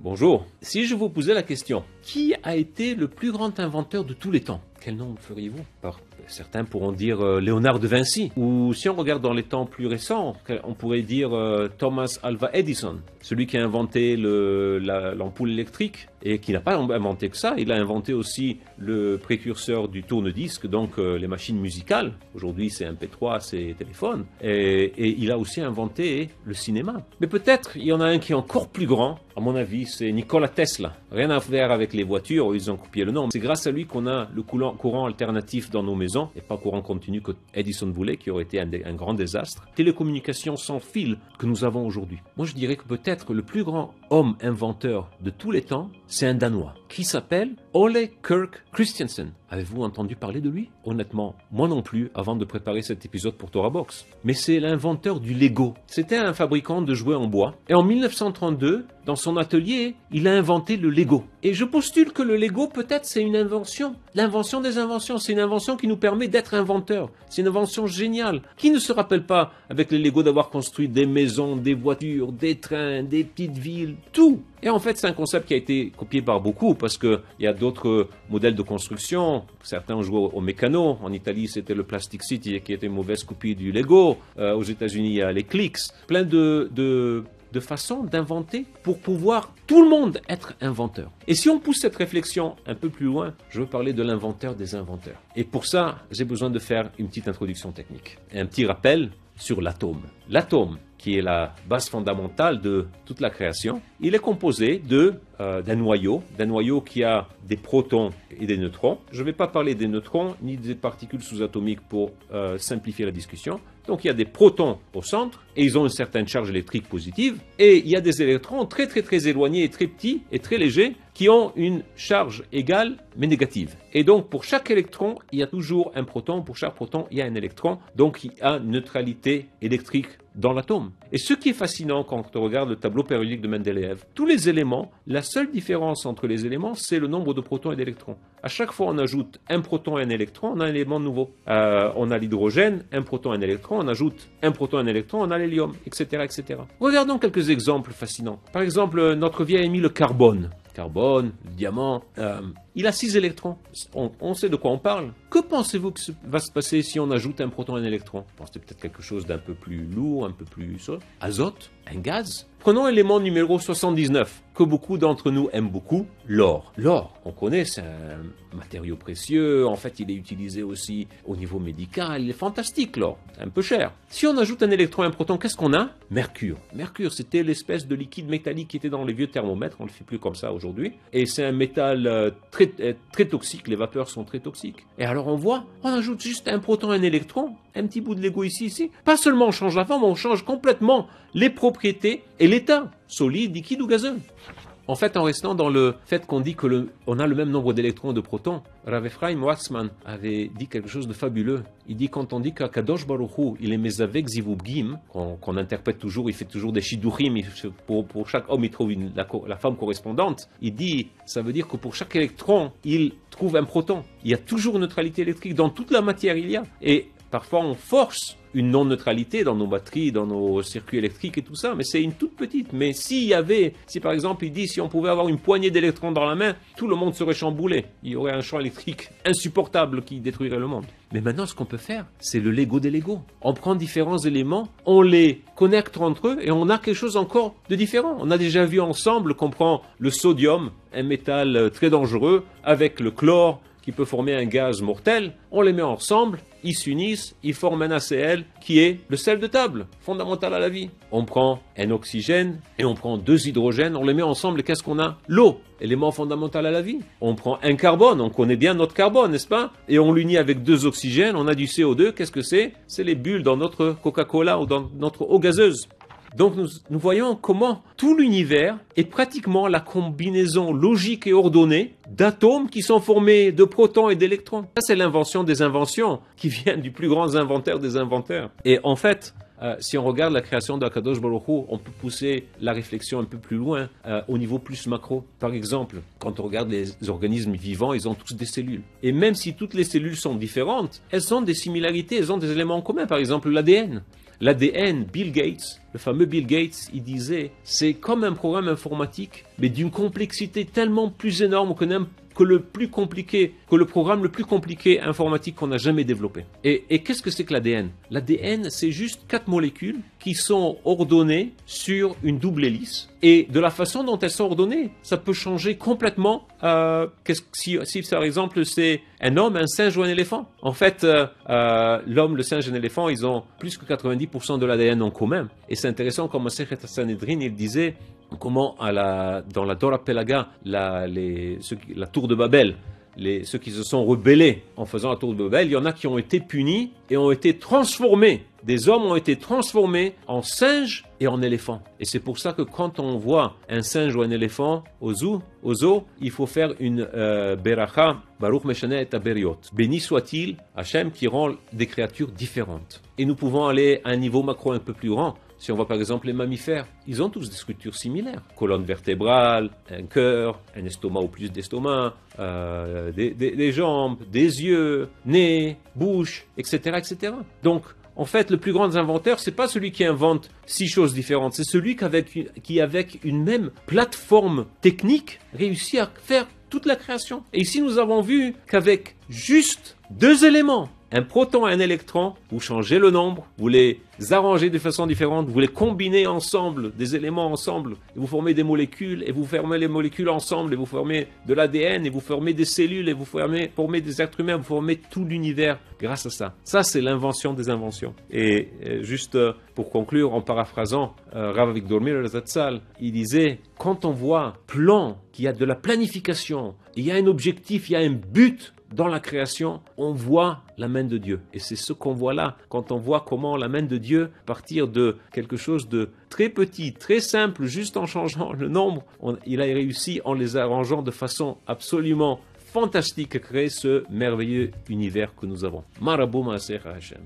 Bonjour. Si je vous posais la question, qui a été le plus grand inventeur de tous les temps? Quel nom feriez-vous? Certains pourront dire Léonard de Vinci. Ou si on regarde dans les temps plus récents, on pourrait dire Thomas Alva Edison, celui qui a inventé l'ampoule électrique et qui n'a pas inventé que ça. Il a inventé aussi le précurseur du tourne-disque, donc les machines musicales. Aujourd'hui, c'est MP3, c'est téléphone. Et il a aussi inventé le cinéma. Mais peut-être il y en a un qui est encore plus grand. À mon avis, c'est Nikola Tesla. Rien à faire avec les voitures, ils ont copié le nom. C'est grâce à lui qu'on a le courant alternatif dans nos maisons, et pas courant continu que Edison voulait, qui aurait été un grand désastre. Télécommunications sans fil que nous avons aujourd'hui. Moi, je dirais que peut-être le plus grand homme inventeur de tous les temps, c'est un Danois, qui s'appelle Ole Kirk Christiansen. Avez-vous entendu parler de lui? Honnêtement, moi non plus, avant de préparer cet épisode pour TorahBox. Mais c'est l'inventeur du Lego. C'était un fabricant de jouets en bois. Et en 1932, dans son atelier, il a inventé le Lego. Et je postule que le Lego, peut-être, c'est une invention. L'invention des inventions, c'est une invention qui nous permet d'être inventeurs. C'est une invention géniale. Qui ne se rappelle pas, avec les Lego, d'avoir construit des maisons, des voitures, des trains, des petites villes, tout. Et en fait, c'est un concept qui a été copié par beaucoup, parce qu'il y a d'autres modèles de construction. Certains ont joué au mécano. En Italie, c'était le Plastic City, qui était une mauvaise copie du Lego. Aux États-Unis, il y a les Clics. Plein de façons d'inventer pour pouvoir tout le monde être inventeur. Et si on pousse cette réflexion un peu plus loin, je veux parler de l'inventeur des inventeurs. Et pour ça, j'ai besoin de faire une petite introduction technique. Et un petit rappel sur l'atome. L'atome, qui est la base fondamentale de toute la création, il est composé d'un noyau qui a des protons et des neutrons. Je ne vais pas parler des neutrons ni des particules sous-atomiques pour simplifier la discussion. Donc il y a des protons au centre et ils ont une certaine charge électrique positive, et il y a des électrons très éloignés et très petits et très légers qui ont une charge égale mais négative. Et donc pour chaque électron, il y a toujours un proton, pour chaque proton, il y a un électron, donc il y a une neutralité électrique dans l'atome. Et ce qui est fascinant quand on regarde le tableau périodique de Mendeleïev, tous les éléments, la seule différence entre les éléments, c'est le nombre de protons et d'électrons. À chaque fois on ajoute un proton et un électron, on a un élément nouveau. On a l'hydrogène, un proton et un électron, on ajoute un proton et un électron, on a l'hélium, etc., etc. Regardons quelques exemples fascinants. Par exemple, notre vieil ami le carbone. Le diamant, il a 6 électrons. On sait de quoi on parle. Que pensez-vous que va se passer si on ajoute un proton et un électron? Pensez peut-être quelque chose d'un peu plus lourd, un peu plus azote, un gaz. Prenons l'élément numéro 79, que beaucoup d'entre nous aiment beaucoup, l'or. L'or, on connaît, c'est un matériau précieux. En fait, il est utilisé aussi au niveau médical. Il est fantastique, l'or. Un peu cher. Si on ajoute un électron et un proton, qu'est-ce qu'on a? Mercure. Mercure, c'était l'espèce de liquide métallique qui était dans les vieux thermomètres. On ne le fait plus comme ça aujourd'hui. Et c'est un métal très toxique. Les vapeurs sont très toxiques. Et alors, on voit, on ajoute juste un proton et un électron, un petit bout de Lego ici. Pas seulement on change la forme, on change complètement les propriétés et l'état, solide, liquide ou gazeux. En fait, en restant dans le fait qu'on dit que on a le même nombre d'électrons et de protons, Rav Ephraim Waxman avait dit quelque chose de fabuleux. Il dit, quand on dit qu'Akadosh Baruch Hu, il est Mezavek Zivubgim, qu'on interprète toujours, il fait toujours des shidurim, pour chaque homme il trouve la femme correspondante, il dit, ça veut dire que pour chaque électron, il trouve un proton. Il y a toujours une neutralité électrique, dans toute la matière il y a. Et parfois on force une non-neutralité dans nos batteries, dans nos circuits électriques et tout ça, mais c'est une toute petite. Mais si par exemple il dit, si on pouvait avoir une poignée d'électrons dans la main, tout le monde serait chamboulé. Il y aurait un champ électrique insupportable qui détruirait le monde. Mais maintenant, ce qu'on peut faire, c'est le Lego des Lego. On prend différents éléments, on les connecte entre eux et on a quelque chose encore de différent. On a déjà vu ensemble qu'on prend le sodium, un métal très dangereux, avec le chlore, qui peut former un gaz mortel, on les met ensemble, ils s'unissent, ils forment un ACl qui est le sel de table, fondamental à la vie. On prend un oxygène et on prend 2 hydrogènes, on les met ensemble et qu'est-ce qu'on a? L'eau, élément fondamental à la vie. On prend un carbone, on connaît bien notre carbone, n'est-ce pas? Et on l'unit avec 2 oxygènes, on a du CO2, qu'est-ce que c'est? C'est les bulles dans notre Coca-Cola ou dans notre eau gazeuse. Donc nous voyons comment tout l'univers est pratiquement la combinaison logique et ordonnée d'atomes qui sont formés de protons et d'électrons. Ça, c'est l'invention des inventions qui vient du plus grand inventeur des inventeurs. Et en fait, si on regarde la création d'Akadosh Baruch Hu, on peut pousser la réflexion un peu plus loin, au niveau plus macro. Par exemple, quand on regarde les organismes vivants, ils ont tous des cellules. Et même si toutes les cellules sont différentes, elles ont des similarités, elles ont des éléments en commun. Par exemple, l'ADN. l'ADN, Bill Gates, le fameux Bill Gates, il disait, c'est comme un programme informatique, mais d'une complexité tellement plus énorme que le programme le plus compliqué informatique qu'on a jamais développé. Et qu'est-ce que c'est que l'ADN? L'ADN, c'est juste 4 molécules qui sont ordonnées sur une double hélice. Et de la façon dont elles sont ordonnées, ça peut changer complètement si par exemple c'est un homme, un singe ou un éléphant. En fait, l'homme, le singe et l'éléphant, ils ont plus que 90% de l'ADN en commun. Et c'est intéressant comme Masechet Sanhedrin, il disait comment dans la Dora Pelaga, la tour de Babel, ceux qui se sont rebellés en faisant la tour de Babel, il y en a qui ont été punis et ont été transformés. Des hommes ont été transformés en singes et en éléphants. Et c'est pour ça que quand on voit un singe ou un éléphant au zoo, il faut faire une beracha, Baruch Meshaneh et Aberiot. Béni soit-il, Hachem qui rend des créatures différentes. Et nous pouvons aller à un niveau macro un peu plus grand. Si on voit par exemple les mammifères, ils ont tous des structures similaires. Colonne vertébrale, un cœur, un estomac ou plus d'estomac, des jambes, des yeux, nez, bouche, etc., etc. Donc, en fait, le plus grand inventeur, c'est pas celui qui invente 6 choses différentes, c'est celui qui, avec une même plateforme technique, réussit à faire toute la création. Et ici, nous avons vu qu'avec juste 2 éléments, un proton et un électron, vous changez le nombre, vous les arrangez de façon différente, vous les combinez ensemble, des éléments ensemble, et vous formez des molécules, et vous formez les molécules ensemble, et vous formez de l'ADN, et vous formez des cellules, et vous formez des êtres humains, vous formez tout l'univers grâce à ça. Ça, c'est l'invention des inventions. Et juste pour conclure, en paraphrasant Rav Avigdor Miller Zatzal, il disait, quand on voit plan, qu'il y a de la planification, il y a un objectif, il y a un but, dans la création, on voit la main de Dieu. Et c'est ce qu'on voit là, quand on voit comment la main de Dieu, partir de quelque chose de très petit, très simple, juste en changeant le nombre, il a réussi en les arrangeant de façon absolument fantastique à créer ce merveilleux univers que nous avons. Marabou Maaser Hashem.